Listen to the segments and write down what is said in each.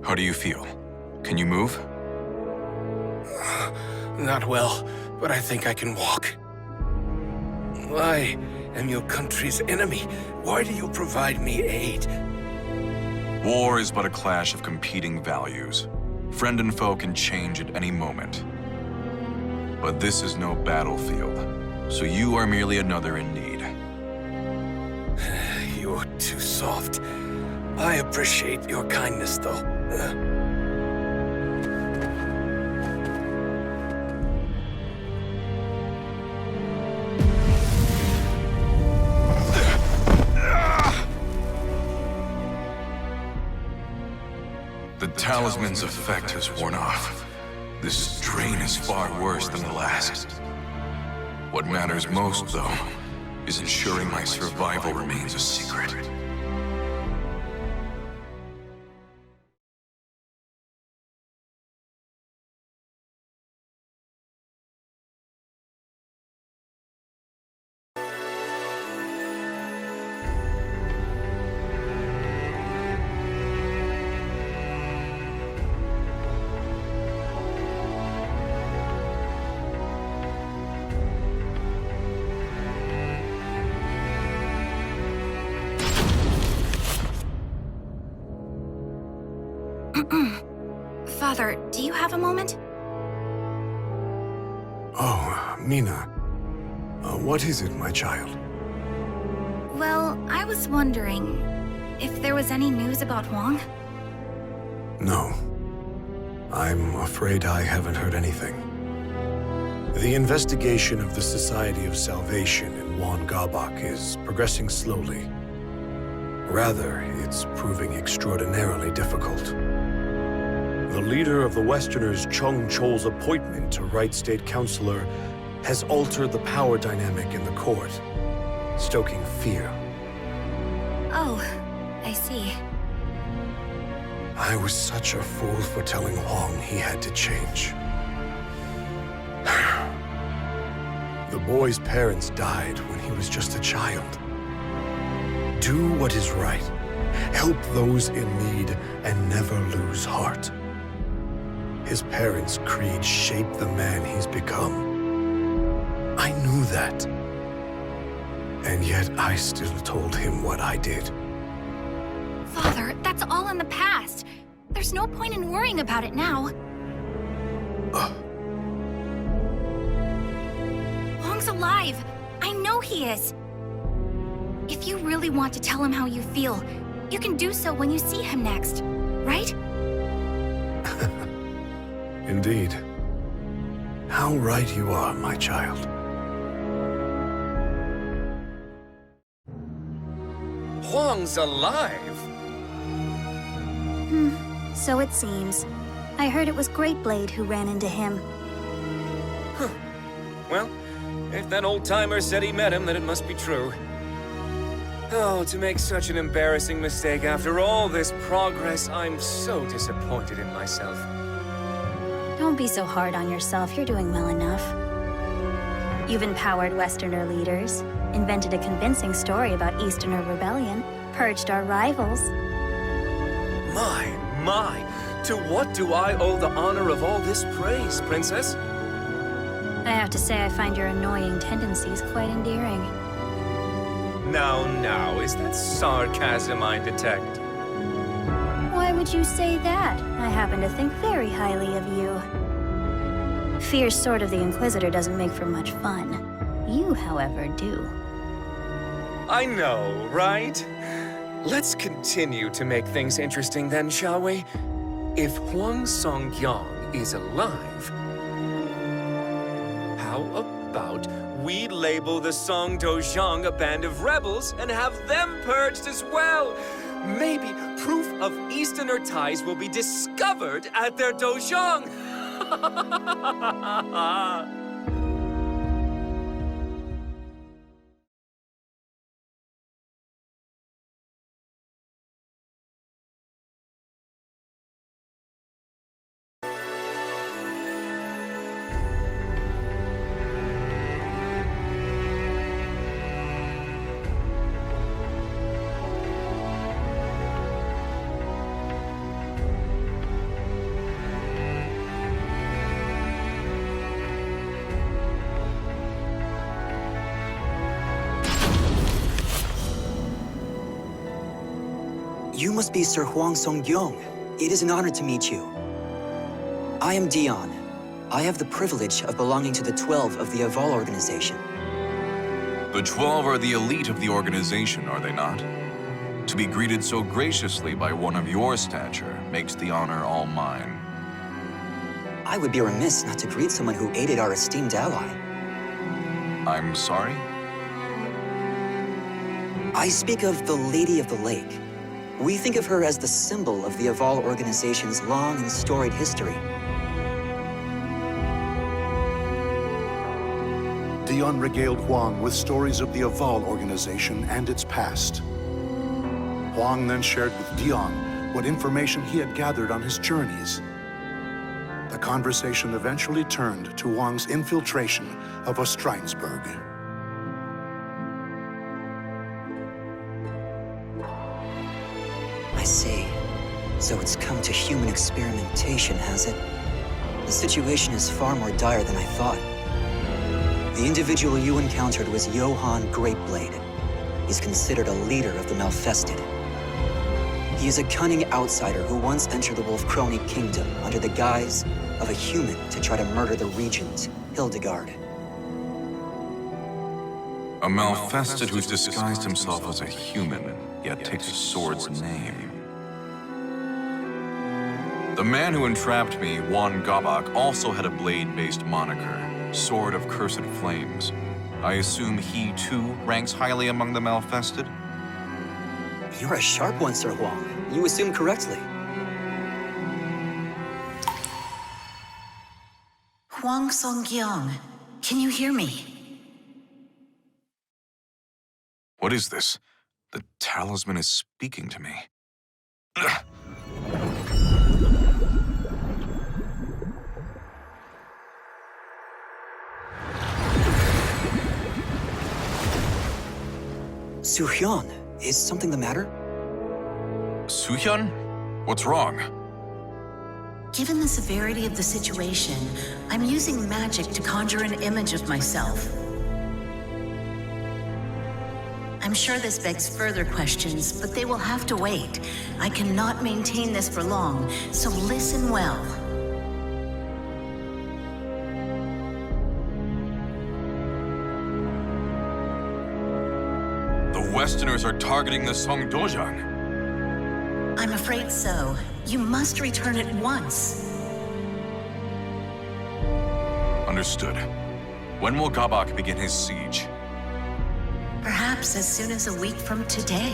How do you feel? Can you move? Not well, but I think I can walk. I am your country's enemy. Why do you provide me aid? War is but a clash of competing values. Friend and foe can change at any moment. But this is no battlefield, so you are merely another in need. You're too soft. I appreciate your kindness, though. The talisman's effect has worn off. This drain is far worse than the last. What matters most, though, is ensuring my survival remains a secret. Father, do you have a moment? Oh, Mina. What is it, my child? Well, I was wondering if there was any news about Hwang? No. I'm afraid I haven't heard anything. The investigation of the Society of Salvation in Wan Gabak is progressing slowly. Rather, it's proving extraordinarily difficult. The leader of the Westerners, Chung Chol's appointment to Right State Councilor has altered the power dynamic in the court, stoking fear. Oh, I see. I was such a fool for telling Hwang he had to change. The boy's parents died when he was just a child. Do what is right. Help those in need and never lose heart. His parents' creed shaped the man he's become. I knew that. And yet I still told him what I did. Father, that's all in the past. There's no point in worrying about it now. Hwang's alive. I know he is. If you really want to tell him how you feel, you can do so when you see him next, right? Indeed. How right you are, my child. Hwang's alive? So it seems. I heard it was Greatblade who ran into him. Well, if that old-timer said he met him, then it must be true. Oh, to make such an embarrassing mistake after all this progress, I'm so disappointed in myself. Don't be so hard on yourself, you're doing well enough. You've empowered Westerner leaders, invented a convincing story about Easterner rebellion, purged our rivals. My, to what do I owe the honor of all this praise, Princess? I have to say I find your annoying tendencies quite endearing. Now, is that sarcasm I detect? Why would you say that? I happen to think very highly of you. Fierce Sword of the Inquisitor doesn't make for much fun. You, however, do. I know, right? Let's continue to make things interesting then, shall we? If Hwang Song-yang is alive, how about we label the Song Dojang a band of rebels and have them purged as well? Maybe proof of Easterner ties will be discovered at their Dojang. You must be Sir Hwang Song-gyong. It is an honor to meet you. I am Dion. I have the privilege of belonging to the 12 of the Aval organization. The 12 are the elite of the organization, are they not? To be greeted so graciously by one of your stature makes the honor all mine. I would be remiss not to greet someone who aided our esteemed ally. I'm sorry? I speak of the Lady of the Lake. We think of her as the symbol of the Aval organization's long and storied history. Dion regaled Hwang with stories of the Aval organization and its past. Hwang then shared with Dion what information he had gathered on his journeys. The conversation eventually turned to Hwang's infiltration of Ostrheinsburg. I see. So it's come to human experimentation, has it? The situation is far more dire than I thought. The individual you encountered was Johann Greatblade. He's considered a leader of the Malfested. He is a cunning outsider who once entered the Wolf-Crony kingdom under the guise of a human to try to murder the regent, Hildegard. A Malfested who's disguised himself as a human, yet takes a sword's name. The man who entrapped me, Hwang Gabak, also had a blade-based moniker, Sword of Cursed Flames. I assume he, too, ranks highly among the Malfested? You're a sharp one, Sir Hwang. You assume correctly. Hwang Song-gyong, can you hear me? What is this? The talisman is speaking to me. Soo-hyun, is something the matter? Soo-hyun? What's wrong? Given the severity of the situation, I'm using magic to conjure an image of myself. I'm sure this begs further questions, but they will have to wait. I cannot maintain this for long, so listen well. The Westerners are targeting the Song Dojang. I'm afraid so. You must return at once. Understood. When will Gabak begin his siege? Perhaps as soon as a week from today.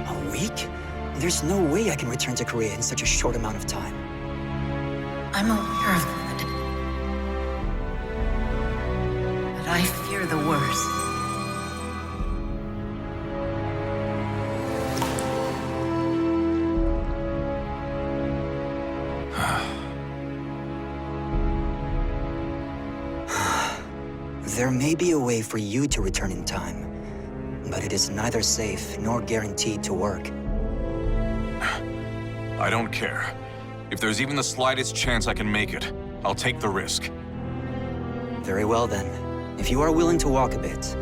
A week? There's no way I can return to Korea in such a short amount of time. I'm aware of that. But I fear the worst. There may be a way for you to return in time, but it is neither safe nor guaranteed to work. I don't care. If there's even the slightest chance I can make it, I'll take the risk. Very well then. If you are willing to walk a bit,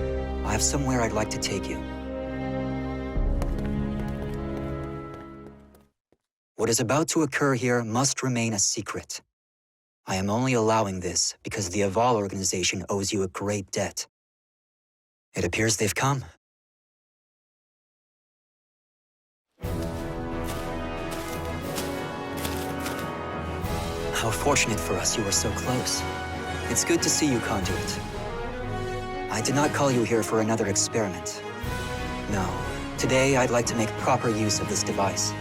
I have somewhere I'd like to take you. What is about to occur here must remain a secret. I am only allowing this because the Aval organization owes you a great debt. It appears they've come. How fortunate for us you were so close. It's good to see you, Conduit. I did not call you here for another experiment. No, today I'd like to make proper use of this device.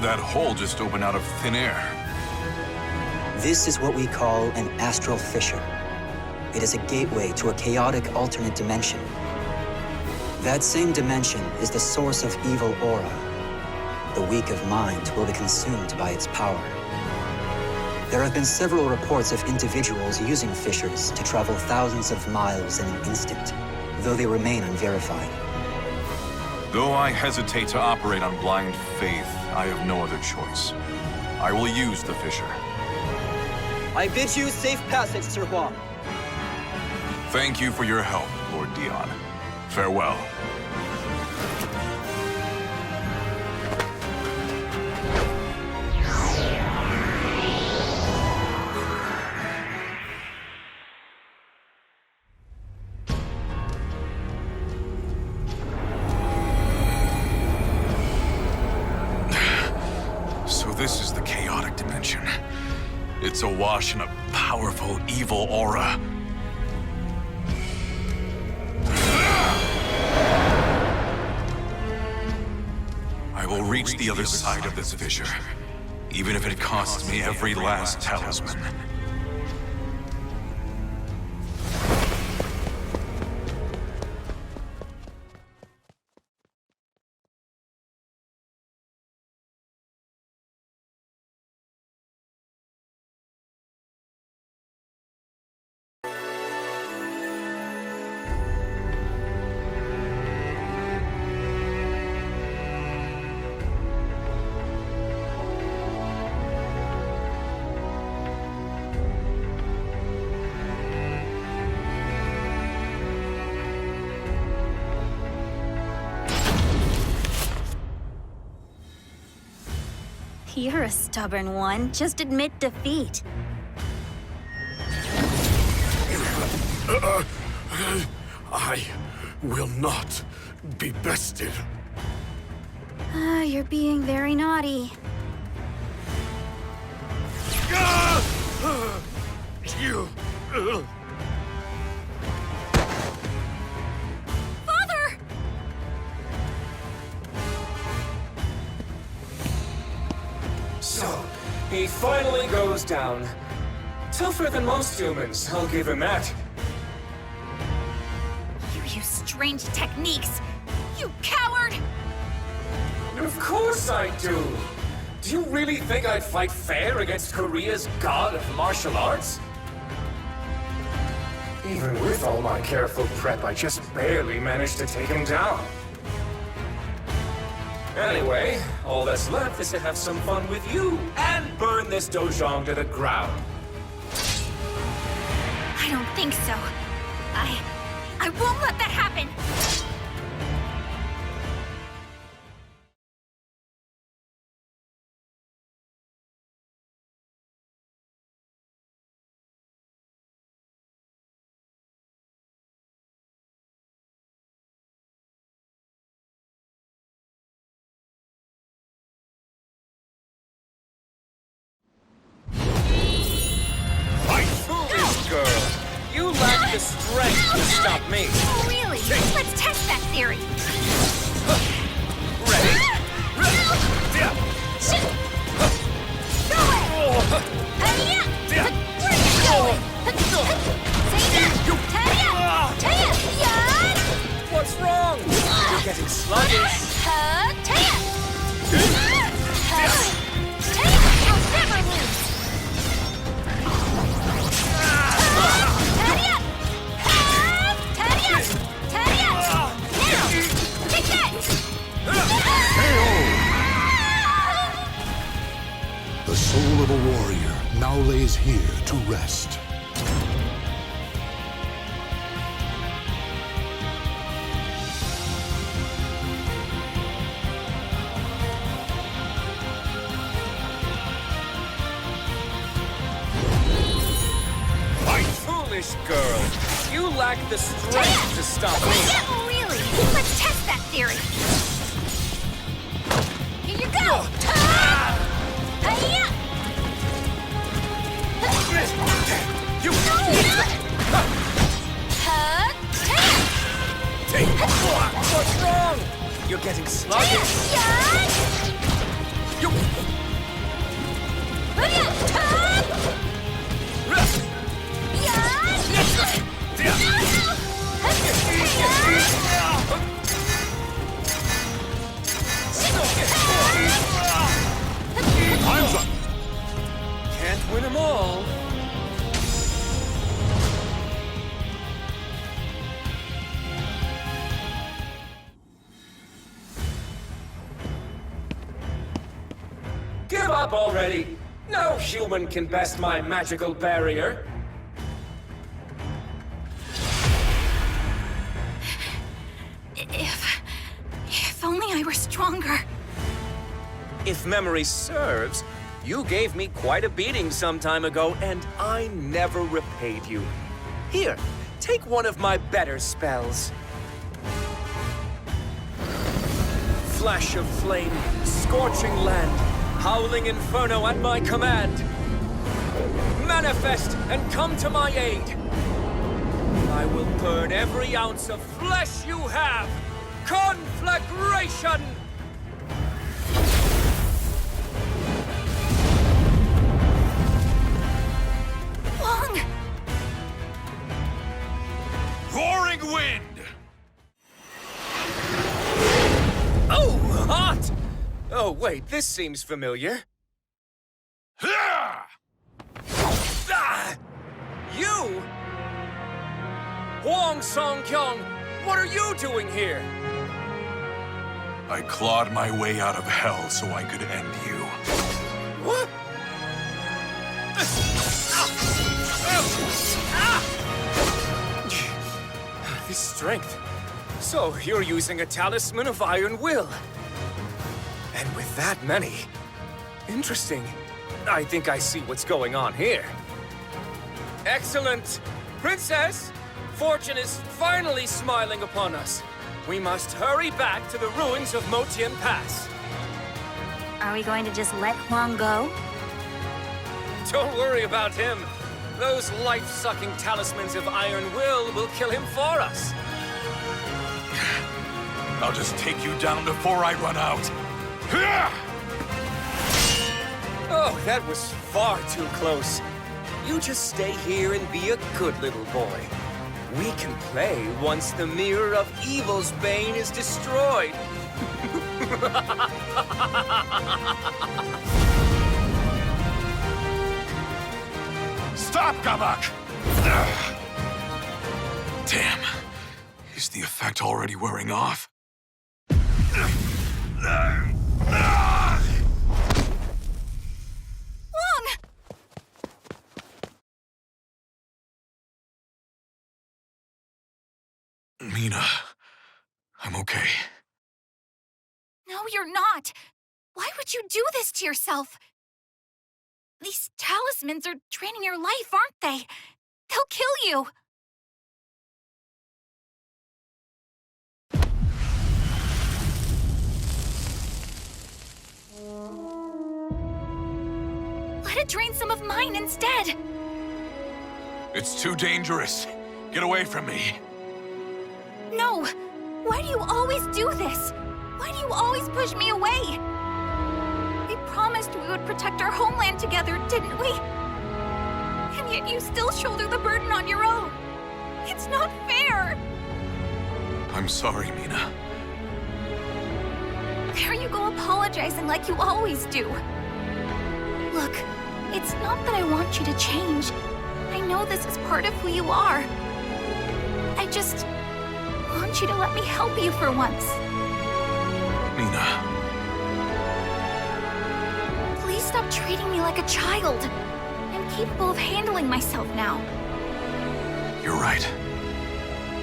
That hole just opened out of thin air. This is what we call an Astral Fissure. It is a gateway to a chaotic alternate dimension. That same dimension is the source of evil aura. The weak of mind will be consumed by its power. There have been several reports of individuals using fissures to travel thousands of miles in an instant, though they remain unverified. Though I hesitate to operate on blind faith, I have no other choice. I will use the fissure. I bid you safe passage, Sir Hwang. Thank you for your help, Lord Dion. Farewell. So this is the chaotic dimension. It's awash in a powerful, evil aura. I will reach the other side of this fissure, even if it costs me every last talisman. You're a stubborn one. Just admit defeat. I will not be bested. You're being very naughty. You... Father! So, he finally goes down. Tougher than most humans, I'll give him that. You use strange techniques! You coward! Of course I do! Do you really think I'd fight fair against Korea's god of martial arts? Even with all my careful prep, I just barely managed to take him down. Anyway, all that's left is to have some fun with you and burn this dojang to the ground. I don't think so. I won't let that happen! Foolish girl! You lack the strength to stop me! Oh, really? Let's test that theory! Ready? Go away! Where are you going? What's wrong? You're getting sluggish. You'll never lose! The soul of a warrior now lays here to rest. Foolish girl! You lack the strength to stop me! Oh, really? Let's test that theory! Here you go! What's wrong? You're getting sluggish. Time's up! Can't win them all. up already! No human can best my magical barrier! If only I were stronger. If memory serves, you gave me quite a beating some time ago, and I never repaid you. Here, take one of my better spells. Flash of flame, scorching land, howling inferno at my command. Manifest and come to my aid. I will burn every ounce of flesh you have. Conflagration! Hwang! Roaring wind! Oh, hot! Oh, wait, this seems familiar. Ah! You? Hwang Song-kyung, what are you doing here? I clawed my way out of hell so I could end you. What? This strength. So, you're using a talisman of iron will. And with that many. Interesting. I think I see what's going on here. Excellent! Princess! Fortune is finally smiling upon us. We must hurry back to the ruins of Motian Pass. Are we going to just let Hwang go? Don't worry about him. Those life-sucking talismans of iron will kill him for us. I'll just take you down before I run out. Oh, that was far too close. You just stay here and be a good little boy. We can play once the Mirror of Evil's bane is destroyed. Stop, Gabak! Damn. Is the effect already wearing off? Hwang! Mina, I'm okay. No, you're not. Why would you do this to yourself? These talismans are draining your life, aren't they? They'll kill you. Let it drain some of mine instead. It's too dangerous. Get away from me. No! Why do you always do this? Why do you always push me away? We promised we would protect our homeland together, didn't we? And yet you still shoulder the burden on your own. It's not fair! I'm sorry, Mina. There you go apologizing like you always do. Look, it's not that I want you to change. I know this is part of who you are. I just want you to let me help you for once. Mina. Please stop treating me like a child. I'm capable of handling myself now. You're right.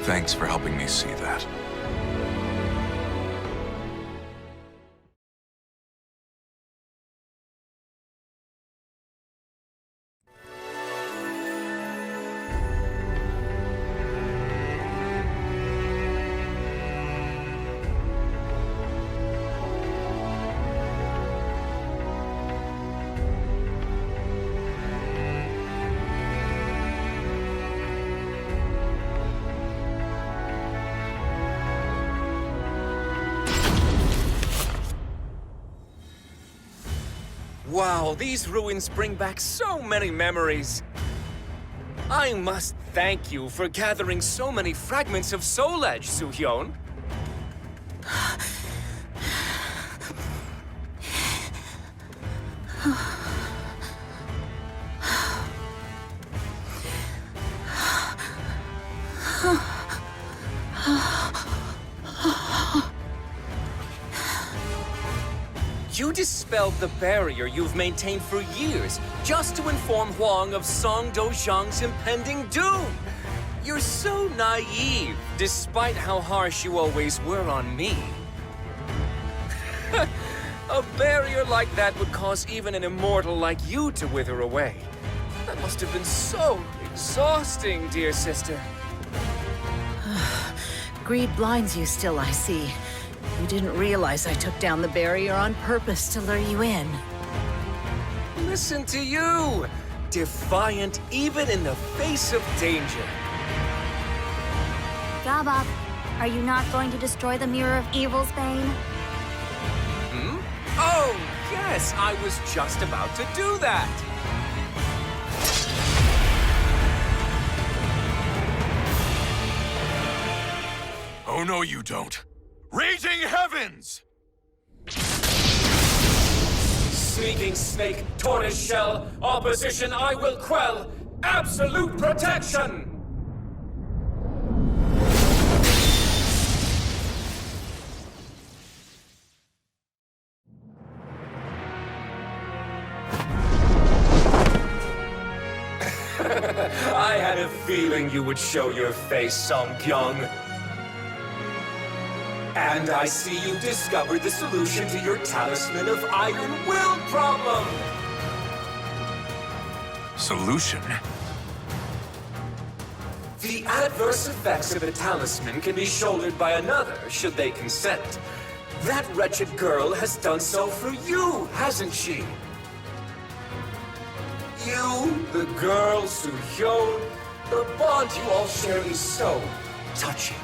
Thanks for helping me see that. Wow, these ruins bring back so many memories. I must thank you for gathering so many fragments of Soul Edge, Soo-hyun. You dispelled the barrier you've maintained for years just to inform Hwang of Song Dozhang's impending doom. You're so naive, despite how harsh you always were on me. A barrier like that would cause even an immortal like you to wither away. That must have been so exhausting, dear sister. Greed blinds you still, I see. You didn't realize I took down the barrier on purpose to lure you in. Listen to you! Defiant even in the face of danger. Gabok, are you not going to destroy the Mirror of Evil's Bane? Oh, yes, I was just about to do that. Oh no, you don't. Raging heavens! Sneaking snake, tortoise shell, opposition I will quell. Absolute protection! I had a feeling you would show your face, Song-kyung. And I see you discovered the solution to your Talisman of Iron Will problem! Solution? The adverse effects of a talisman can be shouldered by another, should they consent. That wretched girl has done so for you, hasn't she? You, the girl, Soo-hyun, the bond you all share is so touching.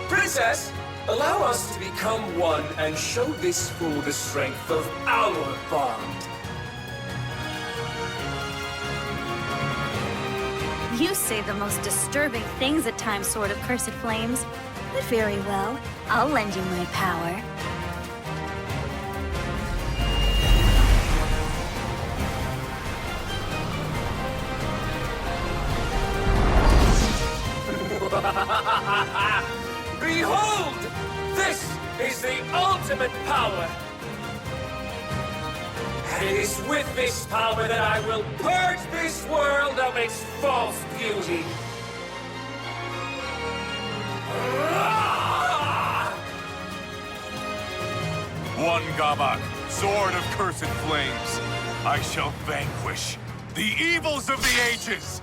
Princess, allow us to become one and show this fool the strength of our bond. You say the most disturbing things at times, Sword of Cursed Flames. But very well, I'll lend you my power. Behold! This is the ultimate power! And it is with this power that I will purge this world of its false beauty! One Gabok, Sword of Cursed Flames. I shall vanquish the evils of the ages!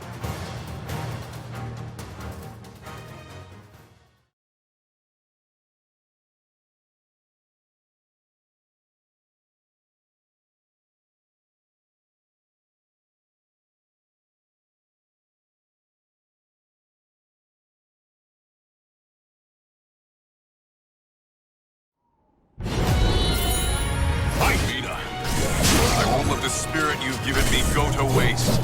I won't let the spirit you've given me go to waste.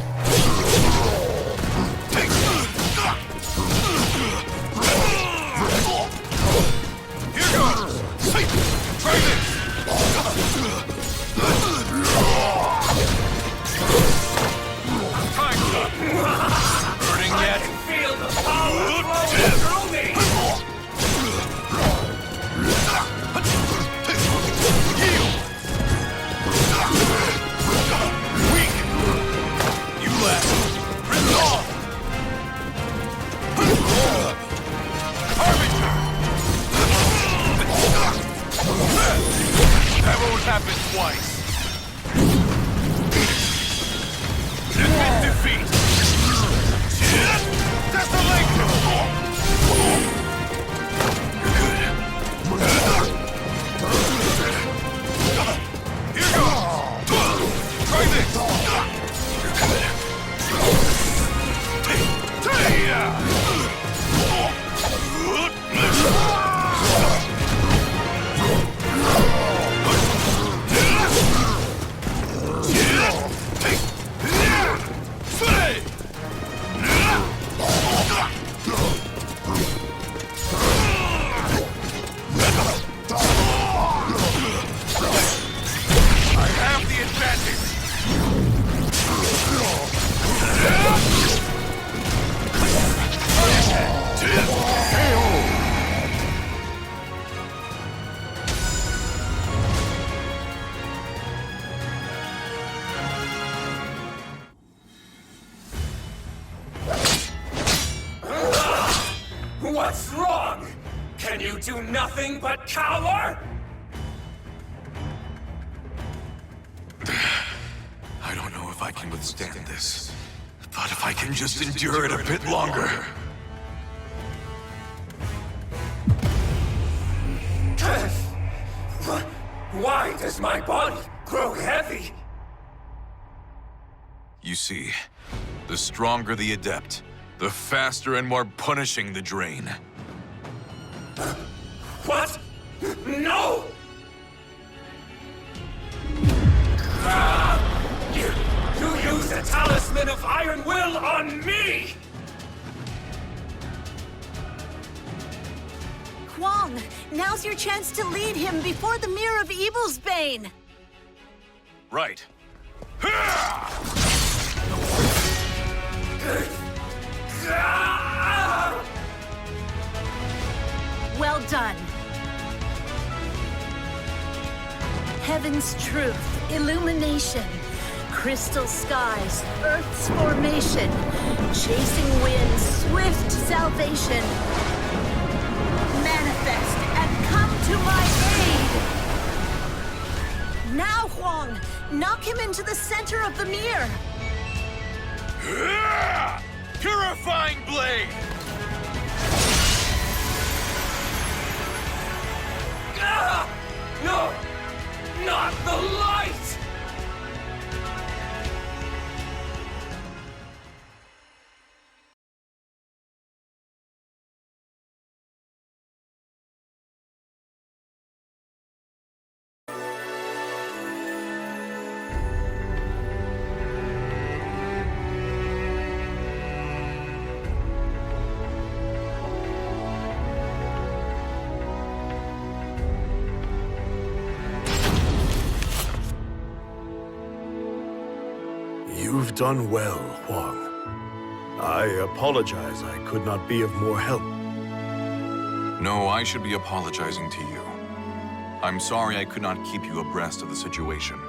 Here goes! Try this! Time's up! Burning yet? I can feel the power flowing through me! You What's wrong? Can you do nothing but cower? I don't know if I can withstand this, but if I can just endure it a bit longer. Why does my body grow heavy? You see, the stronger the adept, the faster and more punishing the drain. What? No! You use the talisman of Iron Will on me! Hwang, now's your chance to lead him before the Mirror of Evil's Bane. Right. Well done. Heaven's truth, illumination, crystal skies, Earth's formation, chasing winds, swift salvation. Manifest and come to my aid! Now, Hwang, knock him into the center of the mirror. Purifying blade! No! Not the light! You've done well, Hwang. I apologize I could not be of more help. No, I should be apologizing to you. I'm sorry I could not keep you abreast of the situation.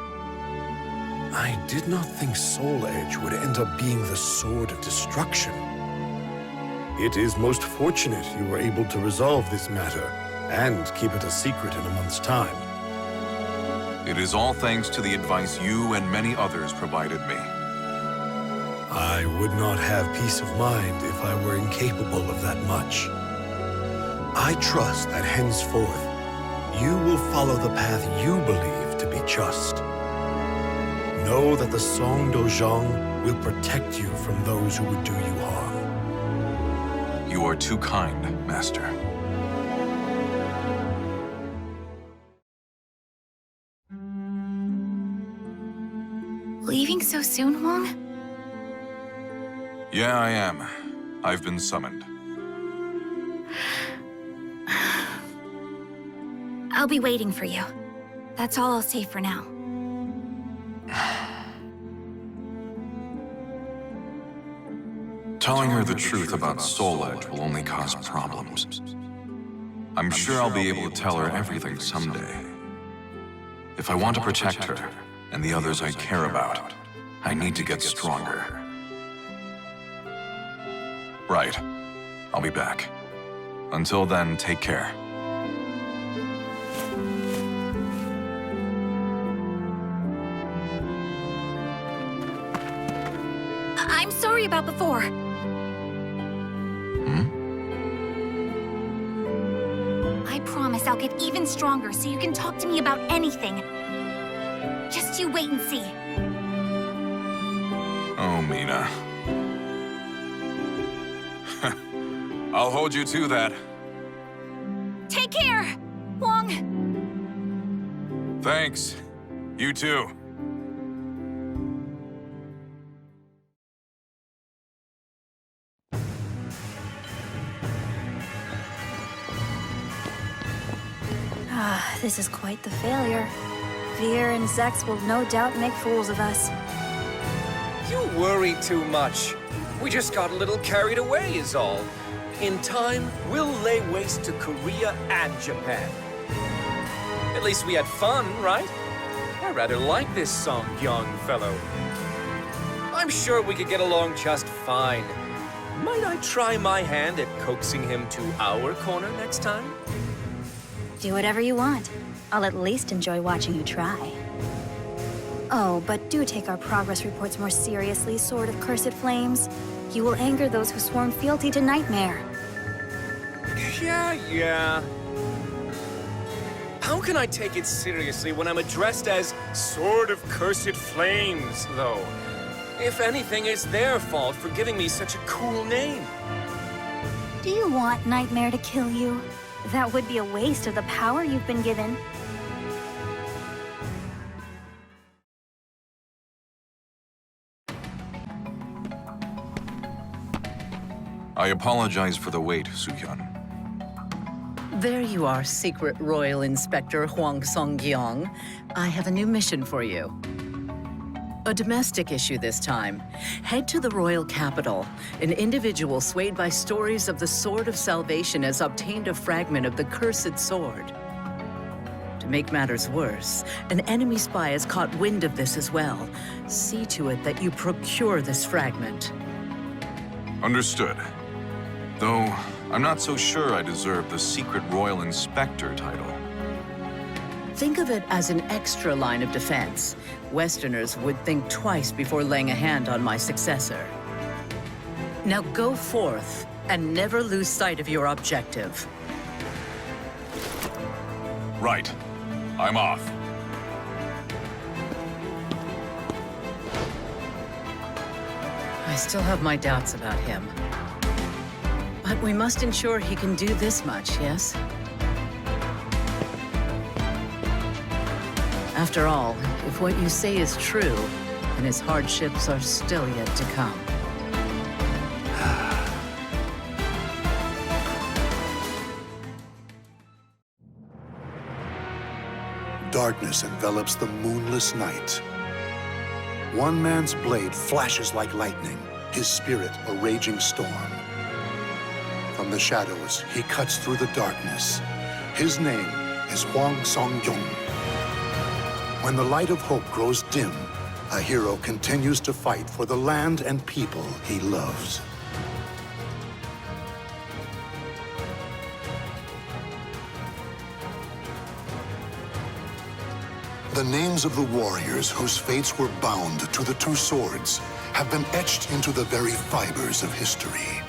I did not think Soul Edge would end up being the sword of destruction. It is most fortunate you were able to resolve this matter and keep it a secret in a month's time. It is all thanks to the advice you and many others provided me. I would not have peace of mind if I were incapable of that much. I trust that henceforth, you will follow the path you believe to be just. Know that the Song Dojang will protect you from those who would do you harm. You are too kind, Master. Leaving so soon, Hwang? Yeah, I am. I've been summoned. I'll be waiting for you. That's all I'll say for now. Telling her the truth about Soul Edge will only cause problems. I'm sure I'll be able to tell her everything someday. If I want to protect her and the others I care about, I need to get stronger. Right. I'll be back. Until then, take care. I'm sorry about before. I promise I'll get even stronger so you can talk to me about anything. Just you wait and see. Oh, Mina. I'll hold you to that. Take care, Hwang. Thanks. You too. This is quite the failure. Veer and Zex will no doubt make fools of us. You worry too much. We just got a little carried away is all. In time, we'll lay waste to Korea and Japan. At least we had fun, right? I rather like this song, young fellow. I'm sure we could get along just fine. Might I try my hand at coaxing him to our corner next time? Do whatever you want. I'll at least enjoy watching you try. Oh, but do take our progress reports more seriously, Sword of Cursed Flames. You will anger those who sworn fealty to Nightmare. Yeah. How can I take it seriously when I'm addressed as Sword of Cursed Flames, though? If anything, it's their fault for giving me such a cool name. Do you want Nightmare to kill you? That would be a waste of the power you've been given. I apologize for the wait, Soo-hyun. There you are, Secret Royal Inspector Hwang Song-gyong. I have a new mission for you. A domestic issue this time. Head to the royal capital. An individual swayed by stories of the Sword of Salvation has obtained a fragment of the cursed sword. To make matters worse, an enemy spy has caught wind of this as well. See to it that you procure this fragment. Understood. Though, I'm not so sure I deserve the Secret Royal Inspector title. Think of it as an extra line of defense. Westerners would think twice before laying a hand on my successor. Now go forth and never lose sight of your objective. Right. I'm off. I still have my doubts about him. But we must ensure he can do this much, yes? After all, if what you say is true, then his hardships are still yet to come. Darkness envelops the moonless night. One man's blade flashes like lightning, his spirit a raging storm. From the shadows, he cuts through the darkness. His name is Hwang Song-gyong. When the light of hope grows dim, a hero continues to fight for the land and people he loves. The names of the warriors whose fates were bound to the two swords have been etched into the very fibers of history.